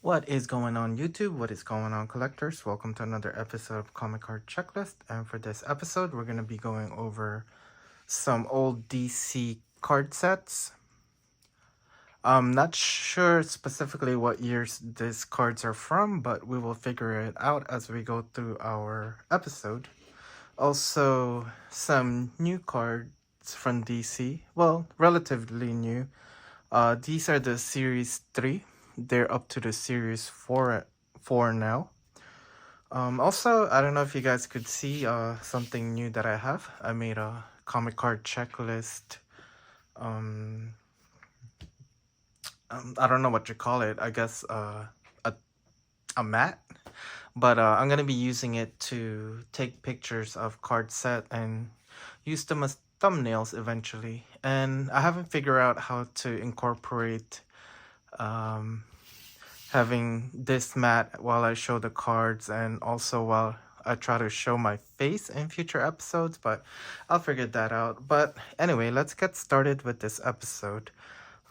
What is going on YouTube? What is going on collectors? Welcome to another episode of Comic Card Checklist. And for this episode, we're going to be going over some old DC card sets. I'm not sure specifically what years these cards are from, but we will figure it out as we go through our episode. Also, some new cards from DC. Well, relatively new. These are the Series 3. They're up to the Series 4 now. Also, I don't know if you guys could see something new that I have. I made a comic card checklist. Um, I don't know what you call it. I guess a mat. But I'm gonna be using it to take pictures of card set and use them as thumbnails eventually. And I haven't figured out how to incorporate um, having this mat while I show the cards and also while I try to show my face in future episodes, but I'll figure that out. But anyway, let's get started with this episode.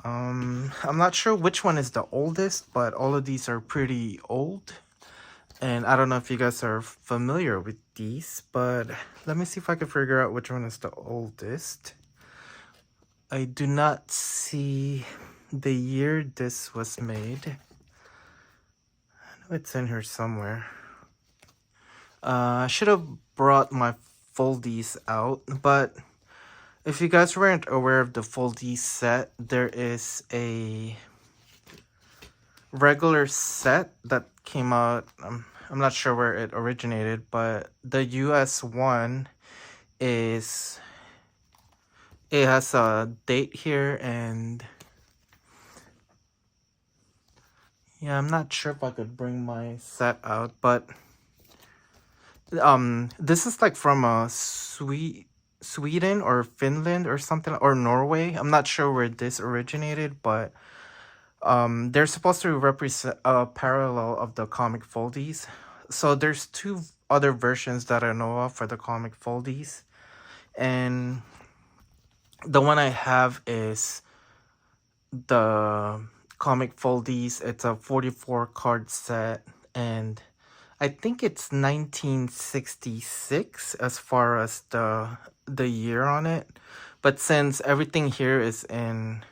I'm not sure which one is the oldest, but all of these are pretty old. And I don't know if you guys are familiar with these, but let me see if I can figure out which one is the oldest. I do not see the year this was made. It's in here somewhere. I should have brought my Foldees out, but if you guys weren't aware of the Foldees set, there is a regular set that came out. I'm not sure where it originated, but the US one is, it has a date here, and yeah, I'm not sure if I could bring my set out, but this is like from a Sweden or Finland or something, or Norway. I'm not sure where this originated, but they're supposed to represent a parallel of the comic Foldies. So there's two other versions that I know of for the comic Foldies, and the one I have is the comic Foldies. It's a 44 card set, and I think it's 1966 as far as the year on it. But since everything here is in,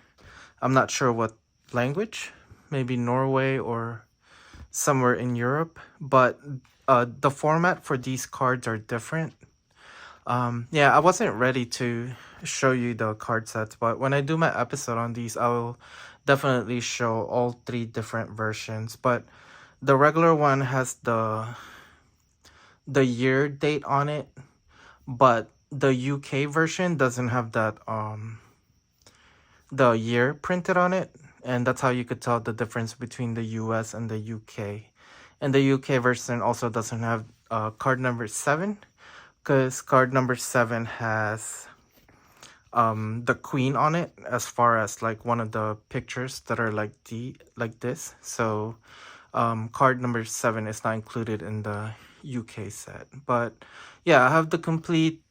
I'm not sure what language, maybe Norway or somewhere in Europe, but the format for these cards are different. Yeah, I wasn't ready to show you the card sets, but when I do my episode on these, I will definitely show all three different versions. But the regular one has the year date on it, but the UK version doesn't have that the year printed on it, and that's how you could tell the difference between the US and the UK. And the UK version also doesn't have card number 7, because card number 7 has the queen on it as far as like one of the pictures that are like this. So card number 7 is not included in the UK set. But yeah, I have the complete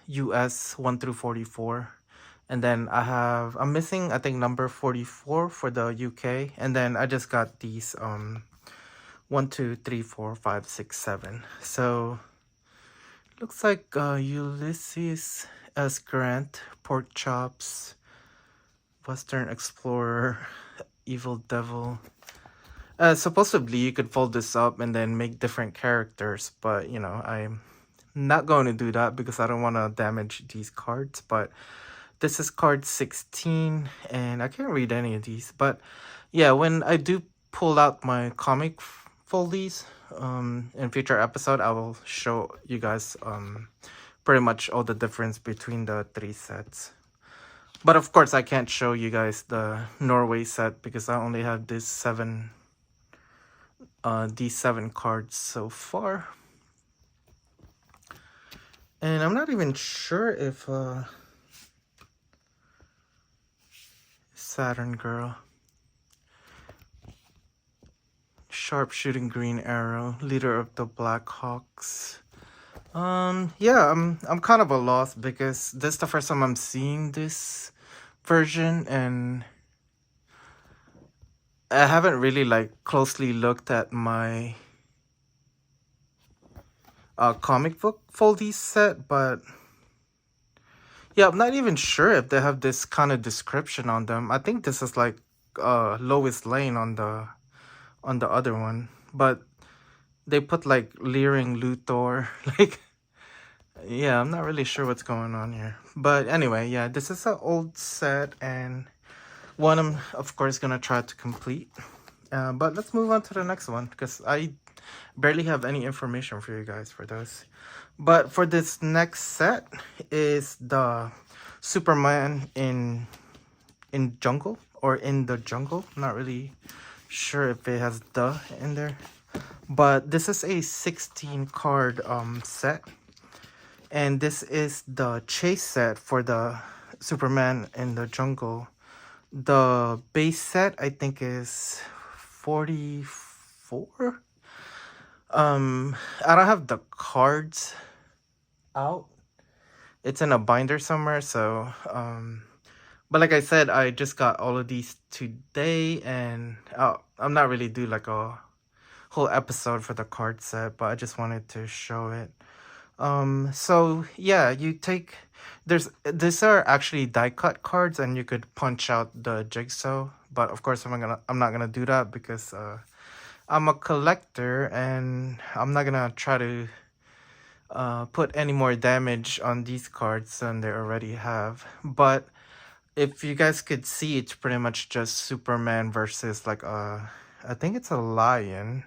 US 1 through 44. And then I'm missing, I think, number 44 for the UK. And then I just got these 1, 2, 3, 4, 5, 6, 7. So looks like Ulysses S. Grant, Pork Chops, Western Explorer, Evil Devil. Supposedly you could fold this up and then make different characters, but you know, I'm not going to do that because I don't want to damage these cards. But this is card 16, and I can't read any of these. But yeah, when I do pull out my comic Foldies in future episode, I will show you guys pretty much all the difference between the three sets. But of course, I can't show you guys the Norway set because I only have these 7 cards so far. And I'm not even sure if Saturn Girl, Sharpshooting Green Arrow, Leader of the Black Hawks. Yeah, I'm kind of a loss because this is the first time I'm seeing this version, and I haven't really like closely looked at my comic book Foldees set, but yeah, I'm not even sure if they have this kind of description on them. I think this is like Lois Lane on the other one, but they put like Leering Luthor. Like, yeah, I'm not really sure what's going on here. But anyway, yeah, this is an old set and one I'm of course gonna try to complete. But let's move on to the next one because I barely have any information for you guys for those. But for this next set is the Superman in jungle or in the jungle. Not really sure if it has the in there. But this is a 16 card set. And this is the chase set for the Superman in the jungle. The base set I think is 44. I don't have the cards out. It's in a binder somewhere, so but like I said, I just got all of these today, and I'm not really do like a whole episode for the card set, but I just wanted to show it. So yeah, you take these are actually die cut cards, and you could punch out the jigsaw, but of course I'm not gonna do that because I'm a collector and I'm not gonna try to put any more damage on these cards than they already have. But if you guys could see, it's pretty much just Superman versus like I think it's a lion.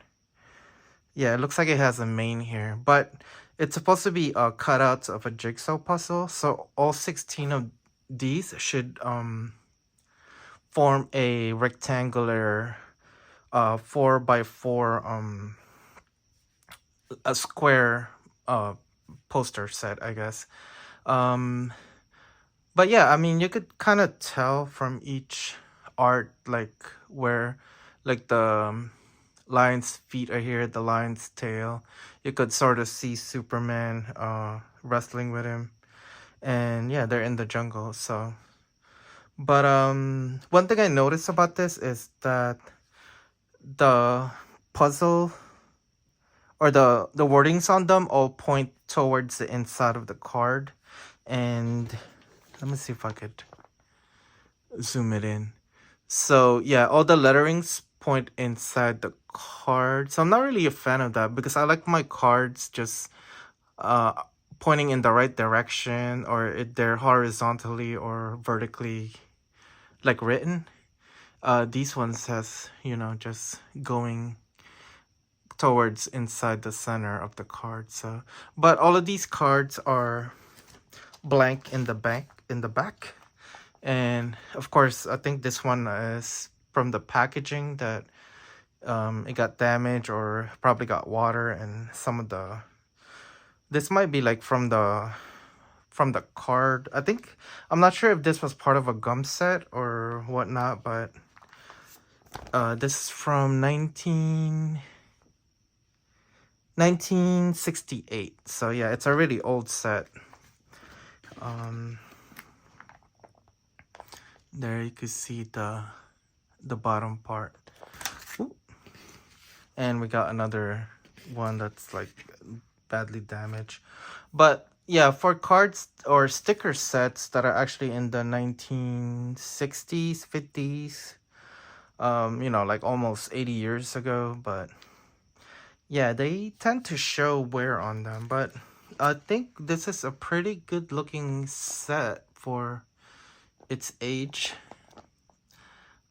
Yeah, it looks like it has a mane here, but it's supposed to be cutouts of a jigsaw puzzle. So all 16 of these should form a rectangular 4x4 a square poster set, I guess. Um but yeah, I mean, you could kind of tell from each art like where like the lion's feet are here, the lion's tail. You could sort of see Superman wrestling with him. And yeah, they're in the jungle. So but one thing I noticed about this is that the puzzle or the wordings on them all point towards the inside of the card. And let me see if I could zoom it in. So yeah, all the letterings point inside the card. So I'm not really a fan of that because I like my cards just uh pointing in the right direction, or they're horizontally or vertically like written. These ones has, just going towards inside the center of the card. So but all of these cards are blank in the back. And of course, I think this one is from the packaging that it got damaged or probably got water, and some of this might be like from the card. I think I'm not sure if this was part of a gum set or whatnot, but this is from 1968. So yeah, it's a really old set. There you can see the bottom part. Ooh. And we got another one that's like badly damaged. But yeah, for cards or sticker sets that are actually in the 1960s, 50s, like almost 80 years ago, but yeah, they tend to show wear on them. But I think this is a pretty good looking set for its age.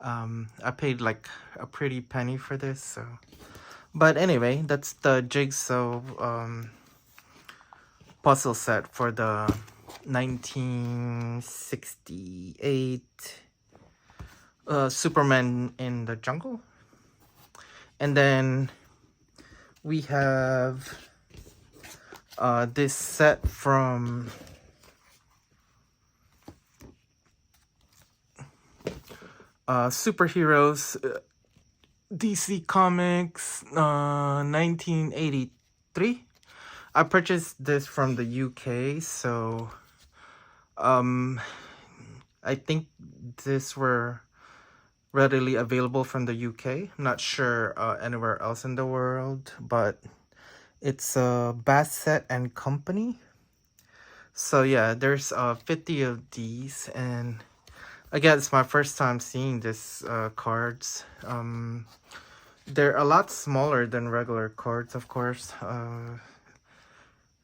I paid like a pretty penny for this, so. But anyway, that's the jigsaw puzzle set for the 1968 Superman in the jungle. And then we have this set from superheroes, DC Comics, 1983. I purchased this from the UK, so I I think these were readily available from the UK. I'm not sure anywhere else in the world, but it's Bassett and Company. So yeah, there's 50 of these, and again, it's my first time seeing this cards. They're a lot smaller than regular cards, of course.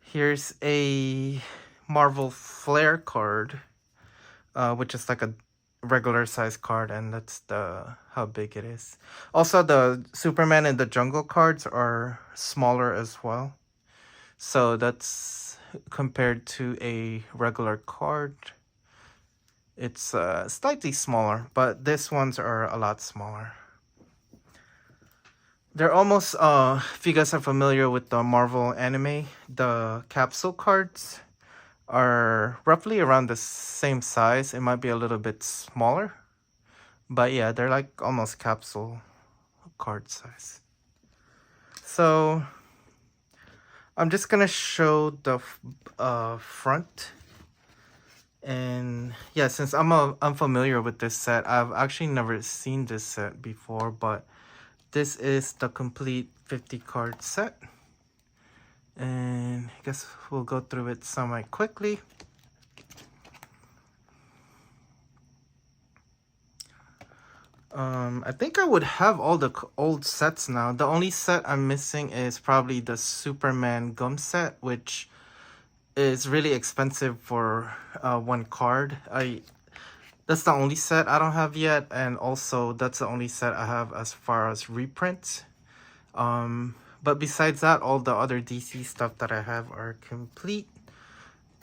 Here's a Marvel Flare card, which is like a regular size card, and that's the how big it is. Also, the Superman in the Jungle cards are smaller as well. So that's compared to a regular card. It's slightly smaller, but these ones are a lot smaller. They're almost, if you guys are familiar with the Marvel anime, the capsule cards are roughly around the same size. It might be a little bit smaller, but yeah, they're like almost capsule card size. So I'm just gonna show the front. And yeah, since I'm unfamiliar with this set, I've actually never seen this set before, but this is the complete 50 card set. And I guess we'll go through it semi quickly. I think I would have all the old sets now. The only set I'm missing is probably the Superman gum set, which is really expensive for one card. That's the only set I don't have yet, and also that's the only set I have as far as reprints. But besides that, all the other DC stuff that I have are complete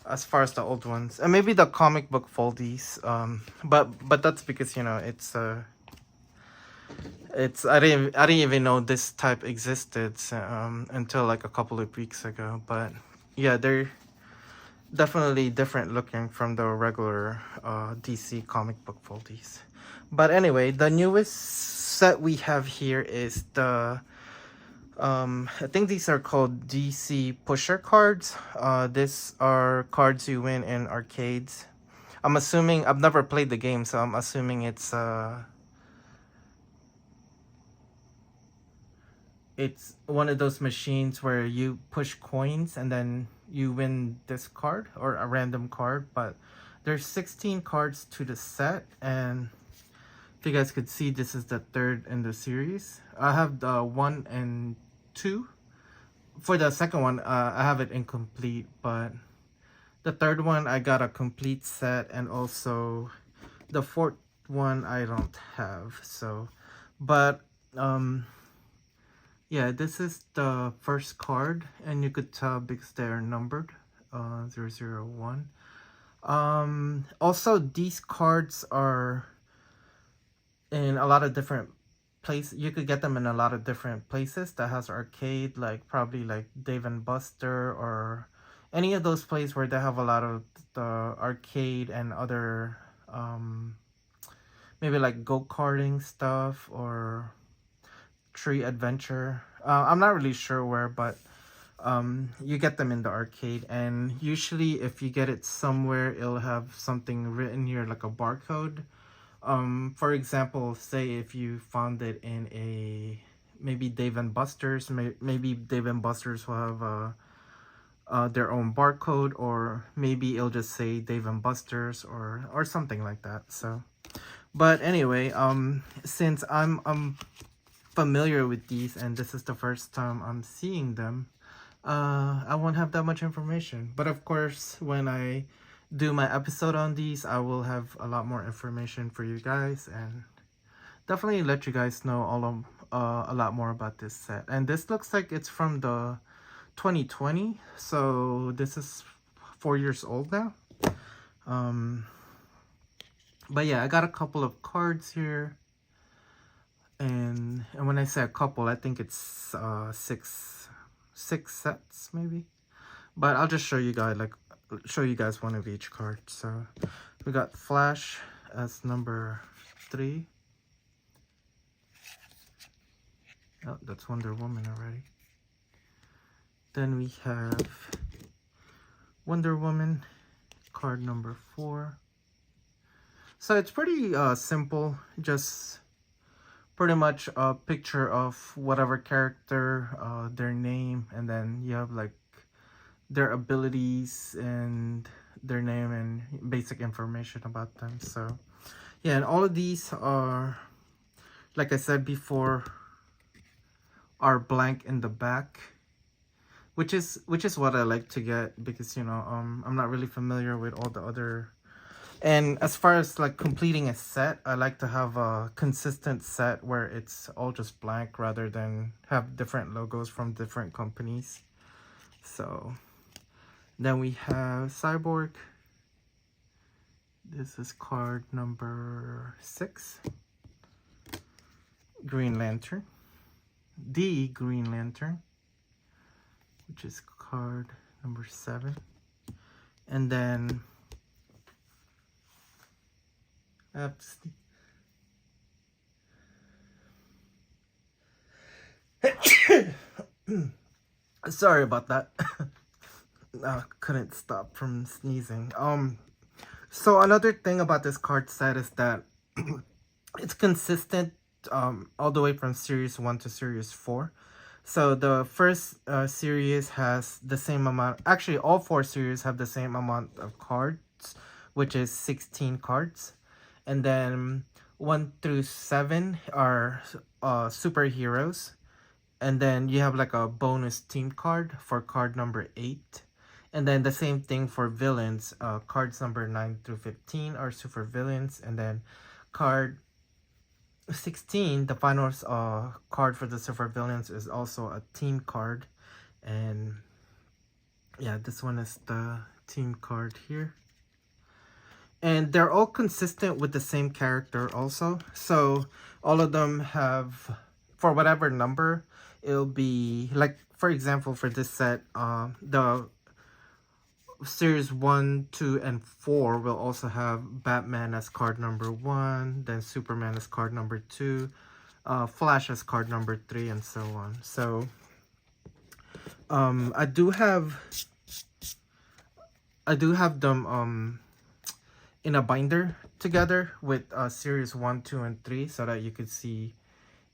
as far as the old ones, and maybe the comic book foldies. But that's because I didn't even know this type existed until like a couple of weeks ago. But yeah, they're definitely different looking from the regular DC comic book foldies. But anyway, the newest set we have here is the I think these are called DC pusher cards. These are cards you win in arcades. I'm assuming I've never played the game, so I'm assuming it's one of those machines where you push coins and then you win this card or a random card. But there's 16 cards to the set, and if you guys could see, this is the third in the series. I have the 1 and 2. For the second one, I have it incomplete, but the third one I got a complete set, and also the fourth one I don't have. So, but yeah, this is the first card, and you could tell because they're numbered, 001. Also, these cards are in a lot of different places. You could get them in a lot of different places that has arcade, like probably like Dave and Buster or any of those places where they have a lot of the arcade and other maybe like go-karting stuff or Tree Adventure. I'm not really sure where, but you get them in the arcade, and usually if you get it somewhere, it'll have something written here like a barcode. For example, say if you found it in a maybe Dave and Buster's, maybe Dave and Buster's will have their own barcode, or maybe it'll just say Dave and Buster's or something like that. So, but anyway, since I'm familiar with these and this is the first time I'm seeing them, I won't have that much information. But of course, when I do my episode on these, I will have a lot more information for you guys and definitely let you guys know a lot more about this set. And this looks like it's from the 2020, so this is 4 years old now. But yeah, I got a couple of cards here, and when I say a couple, I think it's six sets maybe. But I'll just show you guys one of each card. So we got Flash as number 3. Oh, that's Wonder Woman already. Then we have Wonder Woman, card number 4. So it's pretty simple, just pretty much a picture of whatever character, their name, and then you have like their abilities and their name and basic information about them. So yeah, and all of these are, like I said before, are blank in the back, which is what I like to get, because I'm not really familiar with all the other. And as far as like completing a set, I like to have a consistent set where it's all just blank rather than have different logos from different companies. So then we have Cyborg. This is card number 6. Green Lantern. The Green Lantern, which is card number 7. And then sorry about that. Couldn't stop from sneezing. So another thing about this card set is that it's consistent all the way from series 1 to series 4. So the first series has the same amount. Actually, all 4 series have the same amount of cards, which is 16 cards. And then 1 through 7 are superheroes. And then you have like a bonus team card for card number 8. And then the same thing for villains. Cards number 9 through 15 are super villains. And then card 16, the final card for the super villains, is also a team card. And yeah, this one is the team card here. And they're all consistent with the same character also. So all of them have, for whatever number, it'll be like, for example, for this set, the series 1, 2, and 4 will also have Batman as card number 1, then Superman as card number 2, Flash as card number 3, and so on. So I do have them in a binder together with series 1, 2, and 3, so that you could see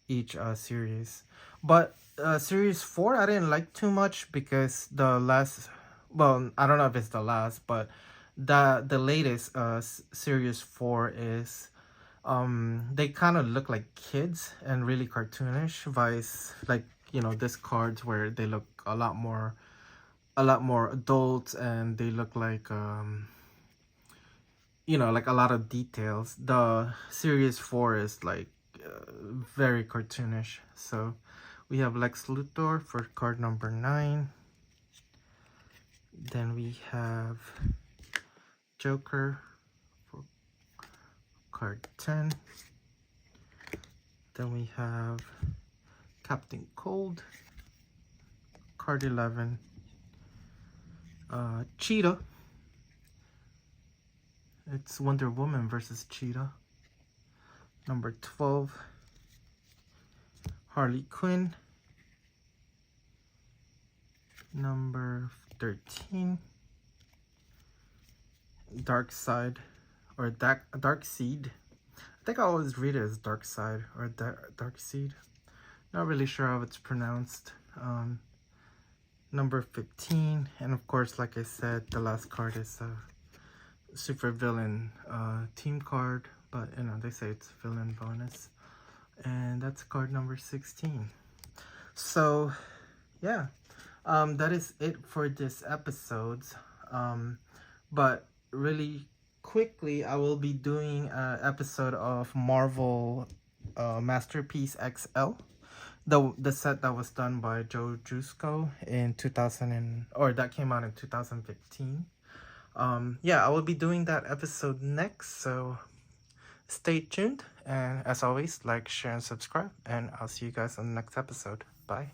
each series. But series 4 I didn't like too much, because the last, well, I don't know if it's the last, but the latest series 4 is they kind of look like kids and really cartoonish, vice like this cards where they look a lot more adult, and they look like like a lot of details. The series 4 is like very cartoonish. So we have Lex Luthor for card number 9. Then we have Joker for card 10. Then we have Captain Cold, card 11. Cheetah. It's Wonder Woman versus Cheetah. Number 12. Harley Quinn. Number 13. Dark Side, or Dark Seed. I think I always read it as Dark Side or Dark Seed. Not really sure how it's pronounced. Number 15, and of course, like I said, the last card is a super villain team card, but they say it's villain bonus, and that's card number 16. So yeah, that is it for this episode. But really quickly, I will be doing an episode of Marvel Masterpiece XL, the set that was done by Joe Jusko in 2000 or that came out in 2015. Yeah, I will be doing that episode next, so stay tuned, and as always, like, share, and subscribe, and I'll see you guys on the next episode. Bye.